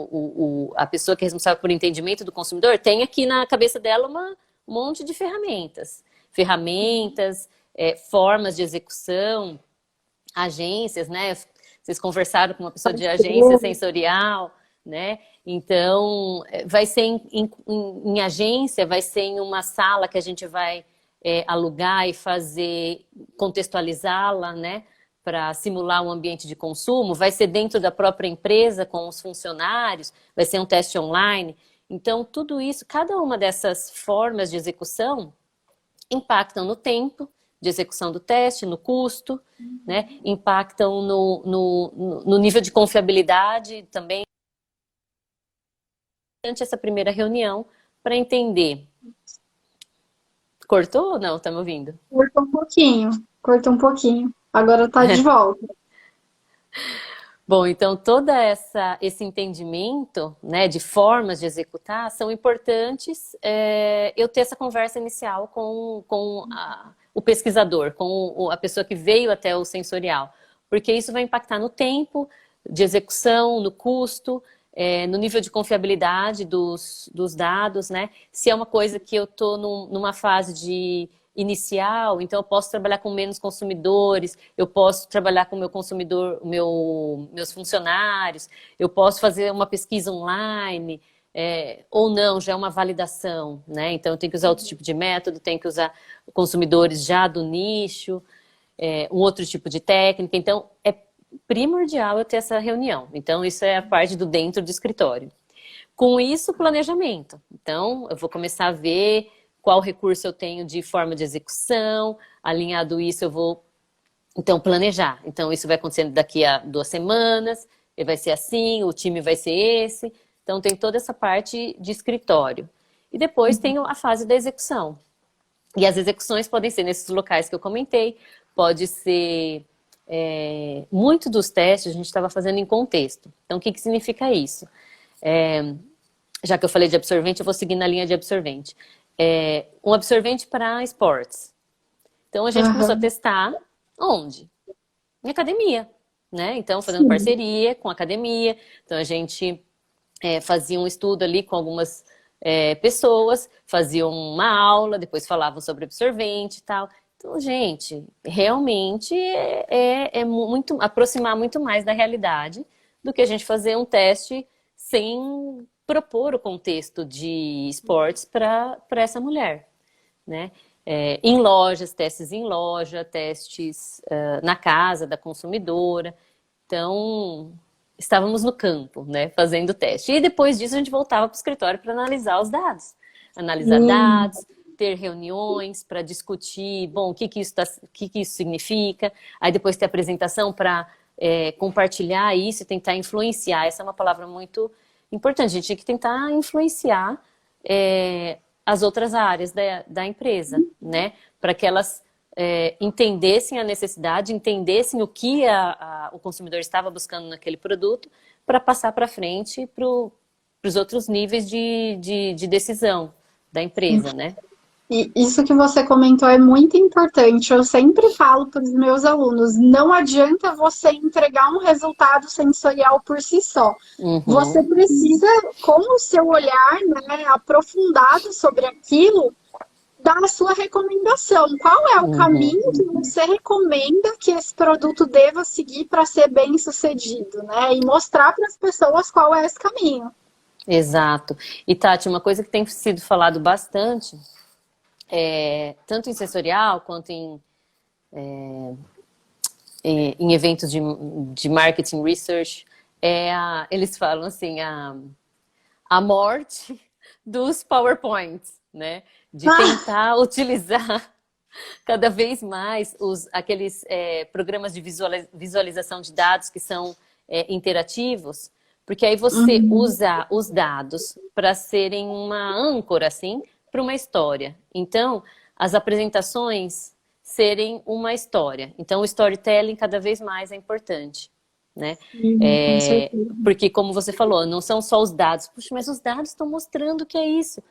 a pessoa que é responsável por entendimento do consumidor, tem aqui na cabeça dela um monte de ferramentas. Ferramentas, formas de execução, agências, né? Vocês conversaram com uma pessoa de agência sensorial, né? Então, vai ser em agência, vai ser em uma sala que a gente vai alugar e fazer, contextualizá-la, né? Para simular um ambiente de consumo, vai ser dentro da própria empresa, com os funcionários, vai ser um teste online. Então, tudo isso, cada uma dessas formas de execução impactam no tempo de execução do teste, no custo, né? Impactam no nível de confiabilidade também. Durante essa primeira reunião, para entender. Cortou ou não? Tá me ouvindo? Cortou um pouquinho. Agora tá de volta. Bom, então todo esse entendimento, né, de formas de executar são importantes eu ter essa conversa inicial com o pesquisador, com a pessoa que veio até o sensorial, porque isso vai impactar no tempo de execução, no custo, no nível de confiabilidade dos dados, né? Se é uma coisa que eu estou numa fase de inicial, então eu posso trabalhar com menos consumidores, eu posso trabalhar com o meu consumidor, meus funcionários, eu posso fazer uma pesquisa online, ou não, já é uma validação, né? Então eu tenho que usar outro tipo de método, tenho que usar consumidores já do nicho, um outro tipo de técnica, então é primordial eu ter essa reunião. Então isso é a parte do dentro do escritório. Com isso, planejamento. Então eu vou começar a ver qual recurso eu tenho de forma de execução, alinhado isso eu vou, então, planejar. Então, isso vai acontecendo daqui a 2 semanas, vai ser assim, o time vai ser esse. Então, tem toda essa parte de escritório. E depois tem a fase da execução. E as execuções podem ser nesses locais que eu comentei, pode ser... muito dos testes a gente estava fazendo em contexto. Então, o que significa isso? Já que eu falei de absorvente, eu vou seguir na linha de absorvente. Um absorvente para esportes. Então a gente começou a testar onde? Em academia, né? Então fazendo parceria com a academia. Então a gente fazia um estudo ali com algumas pessoas, faziam uma aula, depois falavam sobre absorvente e tal. Então, gente, realmente muito aproximar muito mais da realidade do que a gente fazer um teste sem propor o contexto de esportes para essa mulher, né? Em lojas, testes em loja, testes na casa da consumidora. Então, estávamos no campo, né, fazendo teste. E depois disso a gente voltava para o escritório para analisar os dados. Analisar dados, ter reuniões para discutir, bom, o que isso significa. Aí depois ter apresentação para compartilhar isso e tentar influenciar. Essa é uma palavra muito importante. A gente tinha que tentar influenciar as outras áreas da empresa, né? Para que elas entendessem a necessidade, entendessem o que o consumidor estava buscando naquele produto, para passar para frente para os outros níveis de decisão da empresa, né? E isso que você comentou é muito importante. Eu sempre falo para os meus alunos, não adianta você entregar um resultado sensorial por si só. Você precisa, com o seu olhar, né, aprofundado sobre aquilo, dar a sua recomendação. Qual é o caminho que você recomenda que esse produto deva seguir para ser bem sucedido, né? E mostrar para as pessoas qual é esse caminho. Exato. E Tati, uma coisa que tem sido falado bastante, tanto em sensorial quanto em eventos de marketing research, eles falam assim, a morte dos PowerPoints, né? De tentar utilizar cada vez mais aqueles programas de visualização de dados que são interativos, porque aí você usa os dados para serem uma âncora, assim, para uma história. Então, as apresentações serem uma história. Então, o storytelling cada vez mais é importante, né? Porque, como você falou, não são só os dados. Puxa, mas os dados estão mostrando que é isso.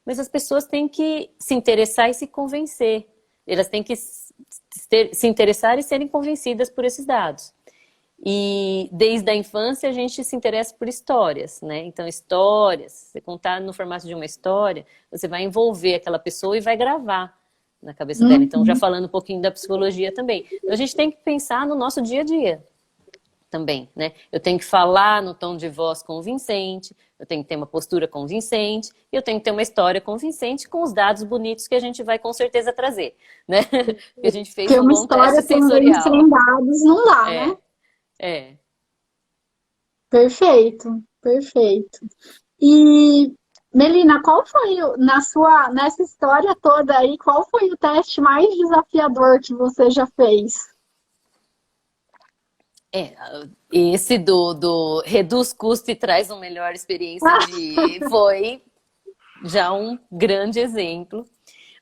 Mas as pessoas têm que se interessar e se convencer. Elas têm que se interessar e serem convencidas por esses dados. E desde a infância a gente se interessa por histórias, né? Então, histórias, você contar no formato de uma história, você vai envolver aquela pessoa e vai gravar, na cabeça dela. Então, já falando um pouquinho da psicologia também. Então, a gente tem que pensar no nosso dia a dia também, né? Eu tenho que falar no tom de voz convincente, eu tenho que ter uma postura convincente, e eu tenho que ter uma história convincente com os dados bonitos que a gente vai com certeza trazer, né? Porque a gente fez Porque um uma bom teste história também sensorial. sem dados não dá, né? É. Perfeito, perfeito. E, Melina, qual foi, nessa história toda aí, qual foi o teste mais desafiador que você já fez? Esse do reduz custo e traz uma melhor experiência foi já um grande exemplo.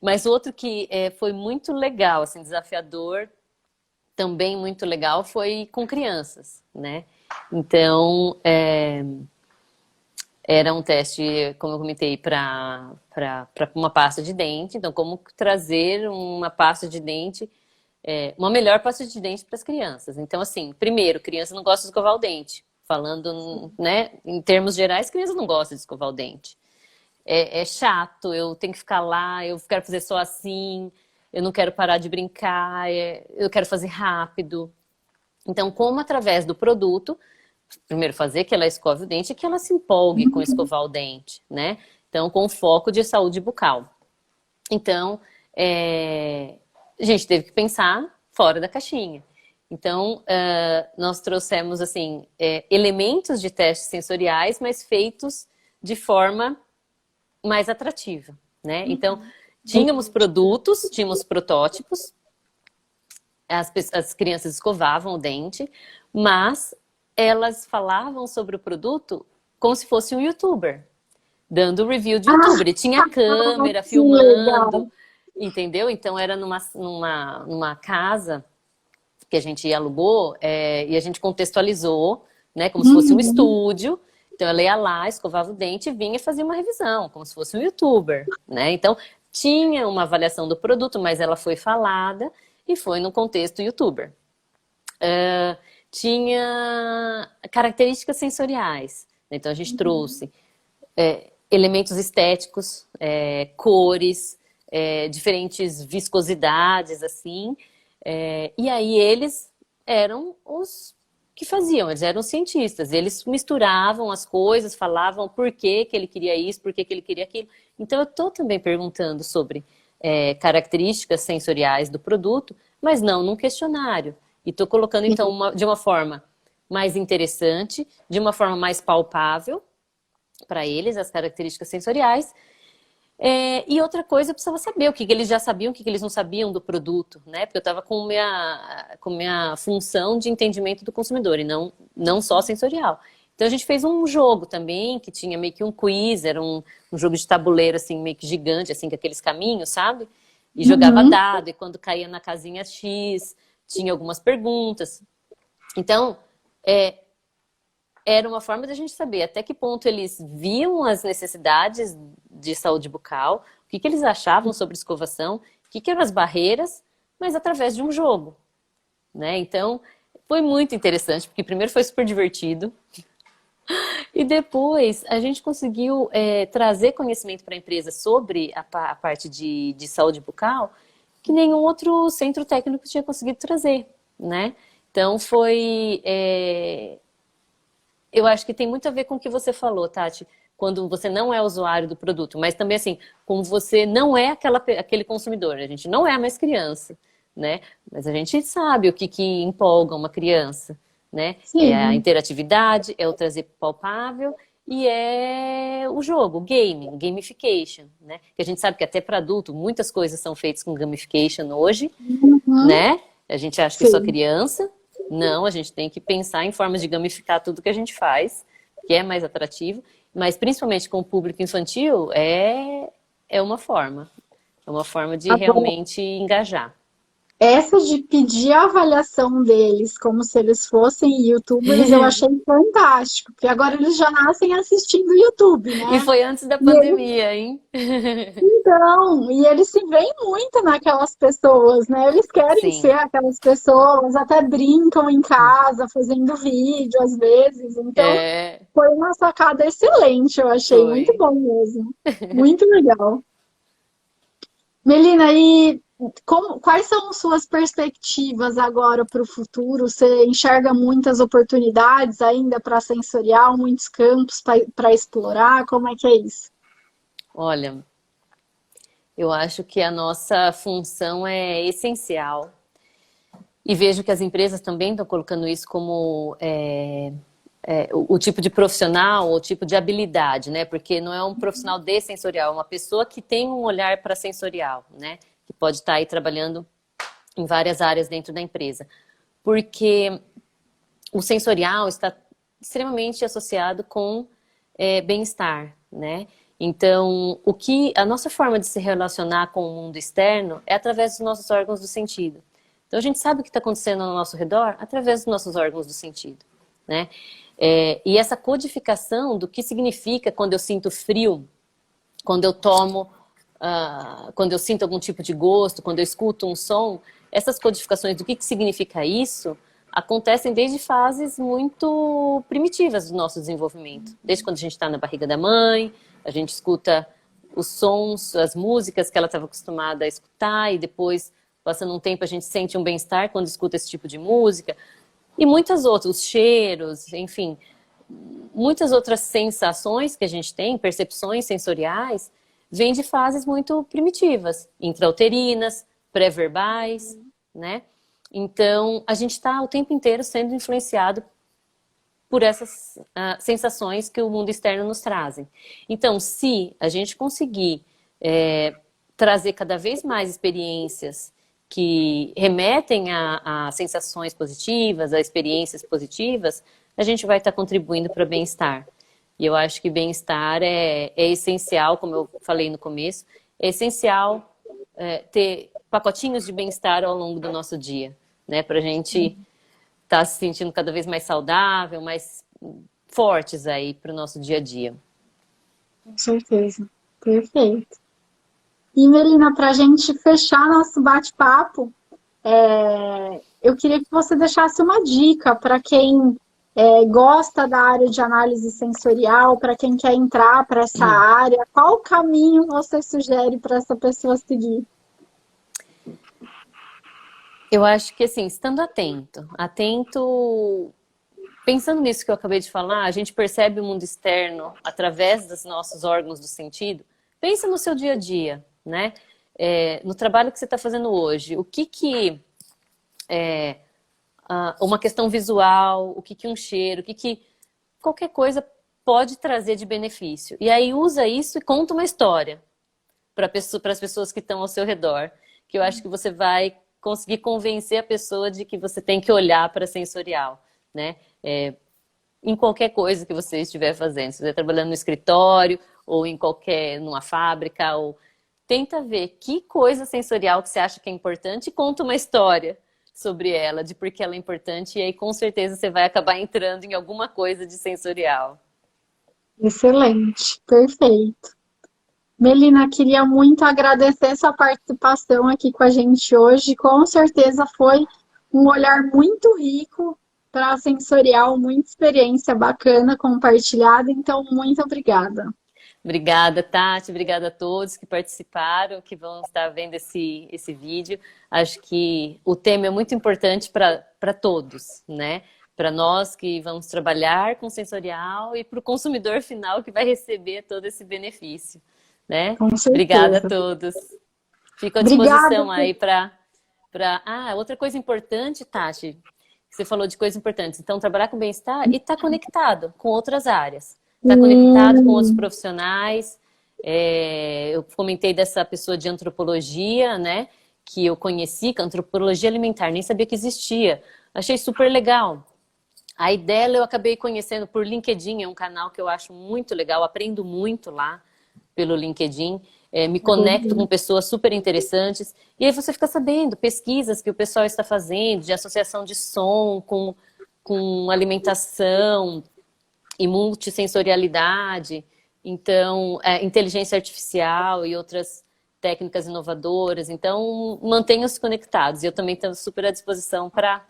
Mas outro que foi muito legal, assim, desafiador, também muito legal, foi com crianças, né? Então, era um teste, como eu comentei, para uma pasta de dente. Então, como trazer uma pasta de dente, uma melhor pasta de dente para as crianças. Então, assim, primeiro, criança não gosta de escovar o dente. Falando, né, em termos gerais, criança não gosta de escovar o dente. É chato, eu tenho que ficar lá, eu quero fazer só assim, eu não quero parar de brincar, eu quero fazer rápido. Então, como através do produto, primeiro fazer que ela escove o dente e que ela se empolgue com escovar o dente, né? Então, com foco de saúde bucal. Então, a gente teve que pensar fora da caixinha. Então, nós trouxemos, assim, elementos de testes sensoriais, mas feitos de forma mais atrativa, né? Então, tínhamos produtos, tínhamos protótipos, as crianças escovavam o dente, mas elas falavam sobre o produto como se fosse um youtuber, dando review de youtuber. E tinha câmera filmando, entendeu? Então era numa casa que a gente alugou e a gente contextualizou, né, como se fosse um estúdio. Então ela ia lá, escovava o dente e vinha fazer uma revisão, como se fosse um youtuber, né? Então tinha uma avaliação do produto, mas ela foi falada e foi no contexto youtuber. Tinha características sensoriais. Então a gente trouxe elementos estéticos, cores, diferentes viscosidades, assim. E aí eles eram os que faziam, eles eram cientistas. Eles misturavam as coisas, falavam por que ele queria isso, por que ele queria aquilo. Então eu estou também perguntando sobre características sensoriais do produto, mas não num questionário. E estou colocando, então, de uma forma mais interessante, de uma forma mais palpável para eles, as características sensoriais. E outra coisa, eu precisava saber o que eles já sabiam, o que eles não sabiam do produto, né? Porque eu estava com minha função de entendimento do consumidor e não só sensorial. Então a gente fez um jogo também, que tinha meio que um quiz, era um jogo de tabuleiro, assim, meio que gigante, assim, com aqueles caminhos, sabe? E jogava dado, e quando caía na casinha X, tinha algumas perguntas. Então, era uma forma da gente saber até que ponto eles viam as necessidades de saúde bucal, o que eles achavam sobre escovação, o que eram as barreiras, mas através de um jogo, né? Então, foi muito interessante, porque primeiro foi super divertido, e depois a gente conseguiu trazer conhecimento para a empresa sobre a parte de saúde bucal, que nenhum outro centro técnico tinha conseguido trazer, né? Então, eu acho que tem muito a ver com o que você falou, Tati, quando você não é usuário do produto, mas também assim, como você não é aquele consumidor, a gente não é mais criança, né? Mas a gente sabe o que empolga uma criança, né? Sim. É a interatividade, é o trazer palpável e é o jogo, o gaming, gamification, né? Que a gente sabe que até para adulto muitas coisas são feitas com gamification hoje, né? A gente acha que é só criança. Não, a gente tem que pensar em formas de gamificar tudo que a gente faz, que é mais atrativo, mas principalmente com o público infantil é uma forma de realmente engajar. Essa de pedir a avaliação deles como se eles fossem youtubers, eu achei fantástico, porque agora eles já nascem assistindo YouTube, né? E foi antes da pandemia, hein? Então, e eles se veem muito naquelas pessoas, né? Eles querem ser aquelas pessoas, até brincam em casa, fazendo vídeo às vezes. Então, foi uma sacada excelente, eu achei. Muito bom mesmo. Muito legal. Melina, e quais são suas perspectivas agora para o futuro? Você enxerga muitas oportunidades ainda para sensorial, muitos campos para explorar? Como é que é isso? Olha, eu acho que a nossa função é essencial e vejo que as empresas também estão colocando isso como o tipo de profissional, o tipo de habilidade, né? Porque não é um profissional de sensorial, é uma pessoa que tem um olhar para sensorial, né? Que pode estar aí trabalhando em várias áreas dentro da empresa. Porque o sensorial está extremamente associado com bem-estar, né? Então, a nossa forma de se relacionar com o mundo externo é através dos nossos órgãos do sentido. Então, a gente sabe o que está acontecendo ao nosso redor através dos nossos órgãos do sentido, né? E essa codificação do que significa quando eu sinto frio, quando eu tomo, quando eu sinto algum tipo de gosto, quando eu escuto um som, essas codificações do que significa isso acontecem desde fases muito primitivas do nosso desenvolvimento. Desde quando a gente está na barriga da mãe, a gente escuta os sons, as músicas que ela estava acostumada a escutar e depois, passando um tempo, a gente sente um bem-estar quando escuta esse tipo de música. E muitas outras, os cheiros, enfim, muitas outras sensações que a gente tem, percepções sensoriais, vêm de fases muito primitivas, intrauterinas, pré-verbais, né? Então, a gente está o tempo inteiro sendo influenciado por essas sensações que o mundo externo nos trazem. Então, se a gente conseguir trazer cada vez mais experiências que remetem a sensações positivas, a experiências positivas, a gente vai estar contribuindo para o bem-estar. E eu acho que bem-estar é essencial, como eu falei no começo, é essencial ter pacotinhos de bem-estar ao longo do nosso dia, né? Para a gente estar se sentindo cada vez mais saudável, mais fortes aí para o nosso dia a dia. Com certeza. Perfeito. E, Melina, para a gente fechar nosso bate-papo, eu queria que você deixasse uma dica para quem gosta da área de análise sensorial, para quem quer entrar para essa área. Qual caminho você sugere para essa pessoa seguir? Eu acho que, assim, estando pensando nisso que eu acabei de falar, a gente percebe o mundo externo através dos nossos órgãos do sentido. Pensa no seu dia a dia, né? No trabalho que você está fazendo hoje, o que é uma questão visual, o que um cheiro, qualquer coisa pode trazer de benefício. E aí usa isso e conta uma história para as pessoas que estão ao seu redor, que eu acho que você vai conseguir convencer a pessoa de que você tem que olhar para sensorial, né? Em qualquer coisa que você estiver fazendo, se você estiver trabalhando no escritório ou numa fábrica, ou tenta ver que coisa sensorial que você acha que é importante e conta uma história sobre ela, de por que ela é importante, e aí com certeza você vai acabar entrando em alguma coisa de sensorial. Excelente, perfeito. Melina, queria muito agradecer sua participação aqui com a gente hoje. Com certeza foi um olhar muito rico para a sensorial, muita experiência bacana compartilhada. Então, muito obrigada. Obrigada, Tati. Obrigada a todos que participaram, que vão estar vendo esse vídeo. Acho que o tema é muito importante para todos, né? Para nós que vamos trabalhar com sensorial e para o consumidor final que vai receber todo esse benefício, né? Com Obrigada a certeza. todos. Fico à Obrigada. disposição aí para... outra coisa importante, Tati, você falou de coisas importantes. Então, trabalhar com bem-estar e estar conectado com outras áreas. Estar conectado com outros profissionais. Eu comentei dessa pessoa de antropologia, né? Que eu conheci, que é antropologia alimentar, nem sabia que existia. Achei super legal. Aí dela eu acabei conhecendo por LinkedIn, é um canal que eu acho muito legal, aprendo muito lá pelo LinkedIn. Me conecto com pessoas super interessantes. E aí você fica sabendo pesquisas que o pessoal está fazendo de associação de som com alimentação e multissensorialidade. Então, inteligência artificial e outras técnicas inovadoras. Então, mantenham-se conectados. E eu também estou super à disposição para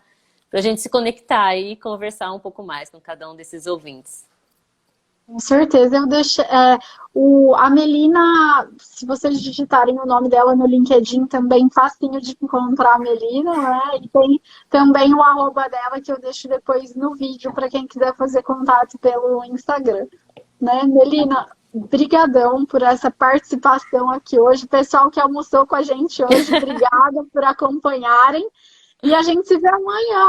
a gente se conectar e conversar um pouco mais com cada um desses ouvintes. Com certeza, eu deixo. A Melina, se vocês digitarem o nome dela no LinkedIn, também facinho de encontrar a Melina, né? E tem também o arroba dela que eu deixo depois no vídeo para quem quiser fazer contato pelo Instagram, né? Melina, brigadão por essa participação aqui hoje. Pessoal que almoçou com a gente hoje, obrigada por acompanharem. E a gente se vê amanhã.